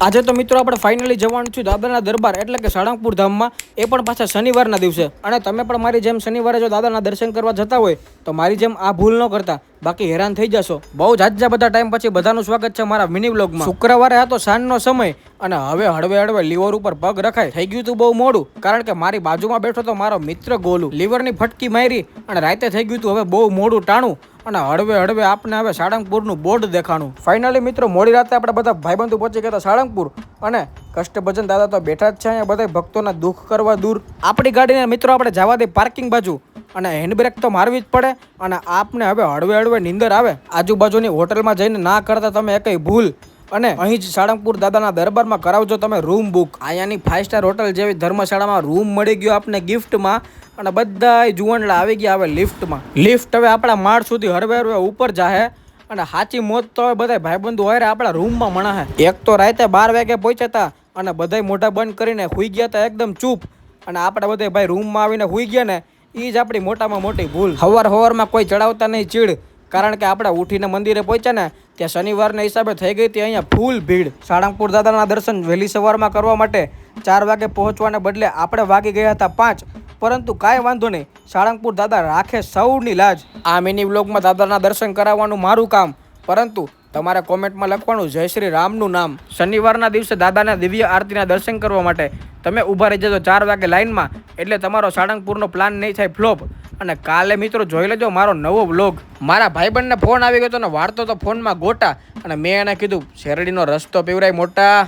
આજે તો મિત્રો આપણે ફાઇનલી જવાનું છું દાદાના દરબાર એટલે કે સાળંગપુર ધામમાં, એ પણ પાછા શનિવારના દિવસે. અને તમે પણ મારી જેમ શનિવારે જો દાદાના દર્શન કરવા જતા હોય તો મારી જેમ આ ભૂલ ન કરતા, બાકી હેરાન થઈ જશો. બહુ જાજા બધા ટાઈમ પછી બધાનું સ્વાગત છે મારા મિની વ્લોગમાં. શુક્રવારે હતો સાંજનો સમય અને હવે હળવે હળવે લીવર ઉપર પગ રખાય થઈ ગયું હતું બહુ મોડું, કારણ કે મારી બાજુમાં બેઠો તો મારો મિત્ર ગોલું. લીવરની ફટકી મારી અને રાતે થઈ ગયું હતું હવે બહુ મોડું ટાણું અને હળવે હળવે આપણે હવે સાળંગપુરનું બોર્ડ દેખાણું. ફાઇનલી મિત્રો મોડી રાતે આપણે બધા ભાઈબંધુ પહોંચી ગયા સાળંગપુર અને કષ્ટભજન દાદા તો બેઠા જ છે અહીંયા બધા ભક્તોના દુઃખ કરવા દૂર. આપણી ગાડીને મિત્રો આપણે જવા દે પાર્કિંગ બાજુ અને હેન્ડબ્રેક તો મારવી જ પડે અને આપને હવે હળવે હળવે નીંદર આવે. આજુબાજુની હોટલમાં જઈને ના કરતા તમે એકઈ ભૂલ અને અહીં જ સાળંગપુર દાદાના દરબારમાં કરાવજો તમે રૂમ બુક. અહીંયાની 5 સ્ટાર હોટલ જેવી ધર્મશાળામાં રૂમ મળી ગયો આપને ગિફ્ટમાં અને બધા જુવાનલા આવી ગયા હવે લિફ્ટમાં. લિફ્ટ હવે આપણા માળ સુધી હળવે હળવે ઉપર જાહે અને સાચી મોત તો હવે બધા ભાઈબંધુ હોય આપણા રૂમમાં મણાહે. એક તો રાતે 12 વાગે પહોંચ્યા હતા અને બધા મોઢા બંધ કરીને હુઈ ગયા હતા એકદમ ચૂપ, અને આપણે બધા ભાઈ રૂમમાં આવીને હુઈ ગયા ને એ જ આપણી મોટામાં મોટી ભૂલ. હવારમાં કોઈ ચડાવતા નહીં ચીડ, કારણ કે આપણે ઉઠીને મંદિરે પહોંચ્યા ને ત્યાં શનિવારના હિસાબે થઈ ગઈ હતી અહીંયા ફૂલ ભીડ. સાળંગપુર દાદાના દર્શન વહેલી સવારમાં કરવા માટે 4 વાગે પહોંચવાને બદલે આપણે વાગી ગયા હતા 5, પરંતુ કાંઈ વાંધો નહીં, સાળંગપુર દાદા રાખે સૌની લાજ. આ મિની વ્લોગમાં દાદાના દર્શન કરાવવાનું મારું કામ, પરંતુ તમારે કોમેન્ટમાં લખવાનું જય શ્રી રામનું નામ. શનિવારના દિવસે દાદાના દિવ્ય આરતીના દર્શન કરવા માટે તમે ઊભા રહી જજો 4 વાગે લાઇનમાં, એટલે તમારો સાળંગપુરનો પ્લાન નહીં થાય ફ્લોપ. અને કાલે મિત્રો જોઈ લેજો મારો નવો વ્લોગ. મારા ભાઈબંધને ફોન આવી ગયો હતો ને વાળતો તો ફોનમાં ગોટા, અને મેં એને કીધું શેરડીનો રસ્તો પીવરાય મોટા.